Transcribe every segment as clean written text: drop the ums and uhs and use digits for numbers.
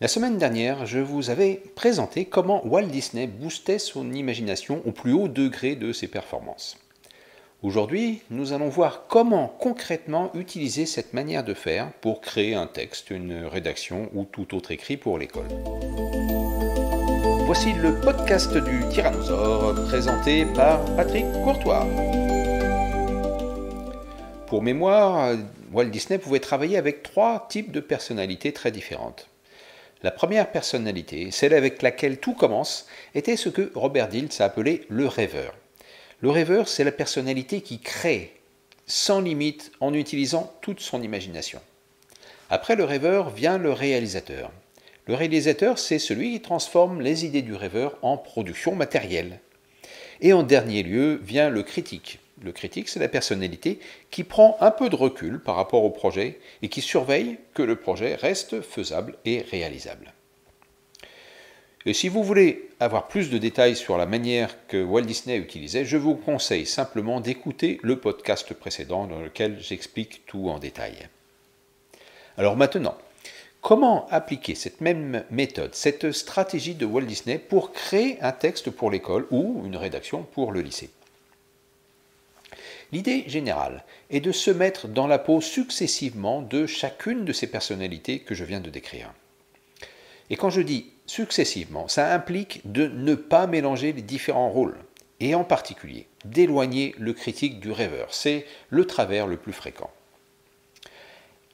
La semaine dernière, je vous avais présenté comment Walt Disney boostait son imagination au plus haut degré de ses performances. Aujourd'hui, nous allons voir comment concrètement utiliser cette manière de faire pour créer un texte, une rédaction ou tout autre écrit pour l'école. Voici le podcast du Tyrannosaure présenté par Patrick Courtois. Pour mémoire, Walt Disney pouvait travailler avec trois types de personnalités très différentes. La première personnalité, celle avec laquelle tout commence, était ce que Robert Dilts a appelé le rêveur. Le rêveur, c'est la personnalité qui crée, sans limite, en utilisant toute son imagination. Après le rêveur vient le réalisateur. Le réalisateur, c'est celui qui transforme les idées du rêveur en production matérielle. Et en dernier lieu vient le critique. Le critique, c'est la personnalité qui prend un peu de recul par rapport au projet et qui surveille que le projet reste faisable et réalisable. Et si vous voulez avoir plus de détails sur la manière que Walt Disney utilisait, je vous conseille simplement d'écouter le podcast précédent dans lequel j'explique tout en détail. Alors maintenant, comment appliquer cette même méthode, cette stratégie de Walt Disney pour créer un texte pour l'école ou une rédaction pour le lycée ? L'idée générale est de se mettre dans la peau successivement de chacune de ces personnalités que je viens de décrire. Et quand je dis successivement, ça implique de ne pas mélanger les différents rôles, et en particulier d'éloigner le critique du rêveur. C'est le travers le plus fréquent.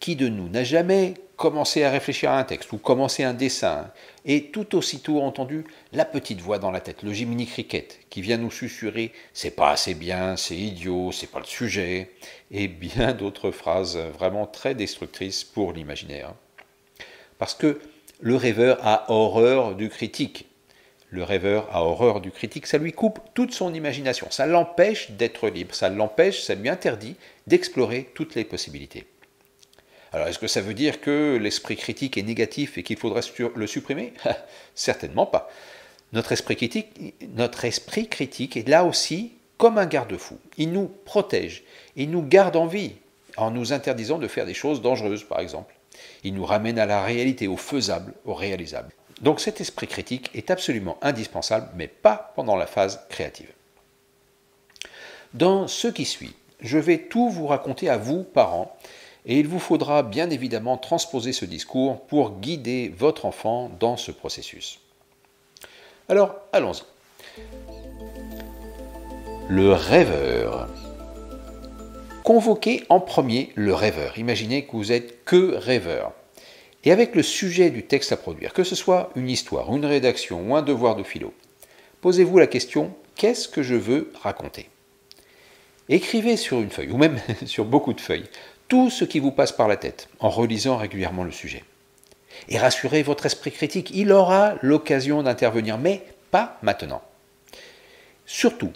Qui de nous n'a jamais commencé à réfléchir à un texte ou commencé un dessin et tout aussitôt entendu la petite voix dans la tête, le Jiminy Cricket, qui vient nous susurrer « c'est pas assez bien, c'est idiot, c'est pas le sujet » et bien d'autres phrases vraiment très destructrices pour l'imaginaire. Parce que le rêveur a horreur du critique. Le rêveur a horreur du critique, ça lui coupe toute son imagination, ça l'empêche d'être libre, ça lui interdit d'explorer toutes les possibilités. Alors, est-ce que ça veut dire que l'esprit critique est négatif et qu'il faudrait le supprimer ? Certainement pas. Notre esprit critique est là aussi comme un garde-fou. Il nous protège, il nous garde en vie en nous interdisant de faire des choses dangereuses, par exemple. Il nous ramène à la réalité, au faisable, au réalisable. Donc cet esprit critique est absolument indispensable, mais pas pendant la phase créative. Dans ce qui suit, je vais tout vous raconter à vous, parents, et il vous faudra bien évidemment transposer ce discours pour guider votre enfant dans ce processus. Alors, allons-y. Le rêveur. Convoquez en premier le rêveur. Imaginez que vous êtes que rêveur. Et avec le sujet du texte à produire, que ce soit une histoire, une rédaction ou un devoir de philo, posez-vous la question « Qu'est-ce que je veux raconter ?» Écrivez sur une feuille, ou même sur beaucoup de feuilles, tout ce qui vous passe par la tête, en relisant régulièrement le sujet. Et rassurez votre esprit critique, il aura l'occasion d'intervenir, mais pas maintenant. Surtout,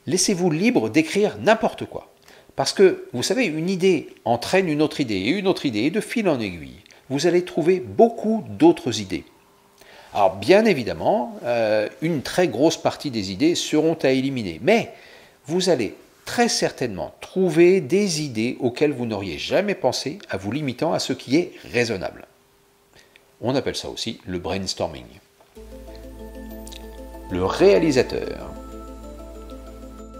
laissez-vous libre d'écrire n'importe quoi. Parce que, vous savez, une idée entraîne une autre idée, et de fil en aiguille, vous allez trouver beaucoup d'autres idées. Alors, bien évidemment, une très grosse partie des idées seront à éliminer, mais vous allez très certainement trouver des idées auxquelles vous n'auriez jamais pensé en vous limitant à ce qui est raisonnable. On appelle ça aussi le brainstorming. Le réalisateur.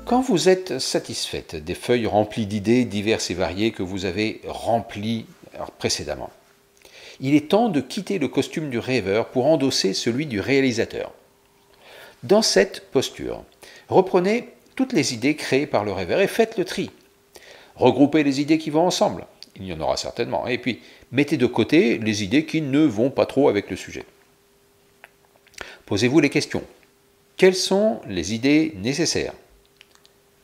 Quand vous êtes satisfaite des feuilles remplies d'idées diverses et variées que vous avez remplies précédemment, il est temps de quitter le costume du rêveur pour endosser celui du réalisateur. Dans cette posture, reprenez toutes les idées créées par le rêveur et faites le tri. Regroupez les idées qui vont ensemble, il y en aura certainement, et puis mettez de côté les idées qui ne vont pas trop avec le sujet. Posez-vous les questions. Quelles sont les idées nécessaires ?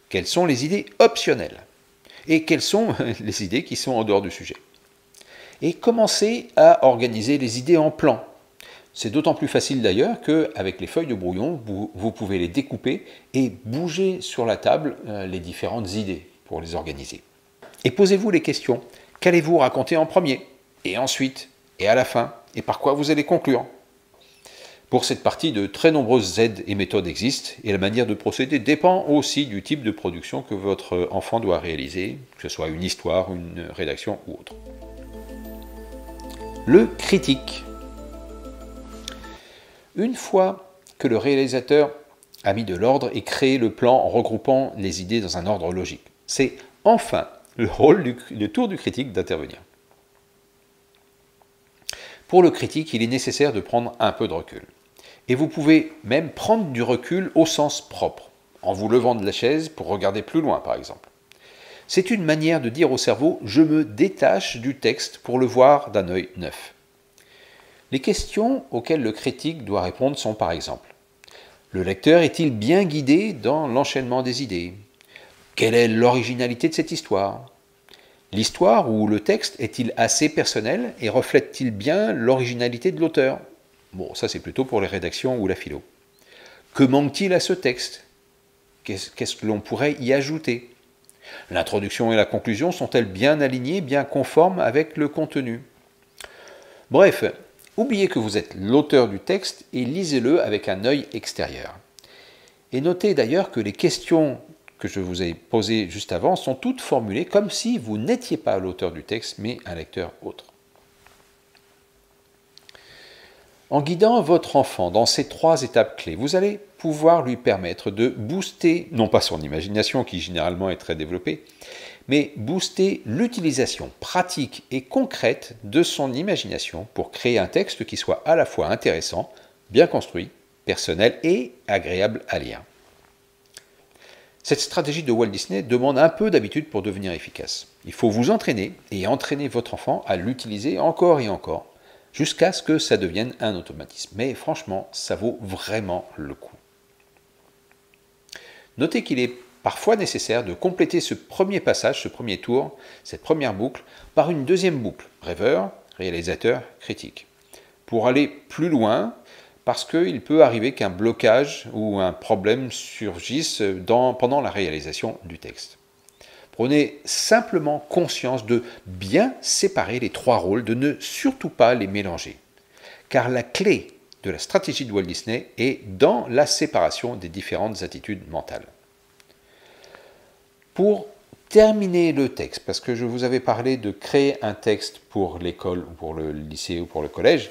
Quelles sont les idées optionnelles ? Et quelles sont les idées qui sont en dehors du sujet ? Et commencez à organiser les idées en plans. C'est d'autant plus facile d'ailleurs qu'avec les feuilles de brouillon, vous pouvez les découper et bouger sur la table les différentes idées pour les organiser. Et posez-vous les questions. Qu'allez-vous raconter en premier ? Et ensuite ? Et à la fin ? Et par quoi vous allez conclure ? Pour cette partie, de très nombreuses aides et méthodes existent et la manière de procéder dépend aussi du type de production que votre enfant doit réaliser, que ce soit une histoire, une rédaction ou autre. Le critique. Une fois que le réalisateur a mis de l'ordre et créé le plan en regroupant les idées dans un ordre logique, c'est enfin le tour du critique d'intervenir. Pour le critique, il est nécessaire de prendre un peu de recul. Et vous pouvez même prendre du recul au sens propre, en vous levant de la chaise pour regarder plus loin par exemple. C'est une manière de dire au cerveau « je me détache du texte pour le voir d'un œil neuf ». Les questions auxquelles le critique doit répondre sont par exemple: le lecteur est-il bien guidé dans l'enchaînement des idées? Quelle est l'originalité de cette histoire? L'histoire ou le texte est-il assez personnel et reflète-t-il bien l'originalité de l'auteur? Bon, ça c'est plutôt pour les rédactions ou la philo. Que manque-t-il à ce texte? Qu'est-ce que l'on pourrait y ajouter? L'introduction et la conclusion sont-elles bien alignées, bien conformes avec le contenu? Bref, oubliez que vous êtes l'auteur du texte et lisez-le avec un œil extérieur. Et notez d'ailleurs que les questions que je vous ai posées juste avant sont toutes formulées comme si vous n'étiez pas l'auteur du texte, mais un lecteur autre. En guidant votre enfant dans ces 3 étapes clés, vous allez pouvoir lui permettre de booster, non pas son imagination qui généralement est très développée, mais booster l'utilisation pratique et concrète de son imagination pour créer un texte qui soit à la fois intéressant, bien construit, personnel et agréable à lire. Cette stratégie de Walt Disney demande un peu d'habitude pour devenir efficace. Il faut vous entraîner et entraîner votre enfant à l'utiliser encore et encore, jusqu'à ce que ça devienne un automatisme. Mais franchement, ça vaut vraiment le coup. Notez qu'il est parfois nécessaire de compléter ce premier passage, ce premier tour, cette première boucle, par une deuxième boucle, rêveur, réalisateur, critique, pour aller plus loin, parce qu'il peut arriver qu'un blocage ou un problème surgisse pendant la réalisation du texte. Prenez simplement conscience de bien séparer les 3 rôles, de ne surtout pas les mélanger. Car la clé de la stratégie de Walt Disney est dans la séparation des différentes attitudes mentales. Pour terminer le texte, parce que je vous avais parlé de créer un texte pour l'école, ou pour le lycée, ou pour le collège,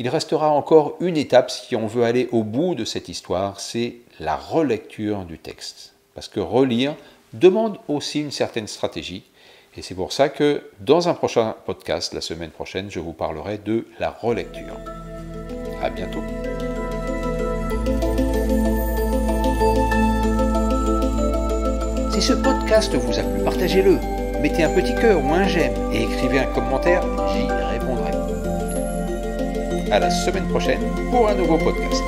il restera encore une étape si on veut aller au bout de cette histoire, c'est la relecture du texte. Parce que relire demande aussi une certaine stratégie, et c'est pour ça que dans un prochain podcast, la semaine prochaine, je vous parlerai de la relecture. À bientôt. Si ce podcast vous a plu, partagez-le, mettez un petit cœur ou un j'aime et écrivez un commentaire, j'y répondrai. À la semaine prochaine pour un nouveau podcast.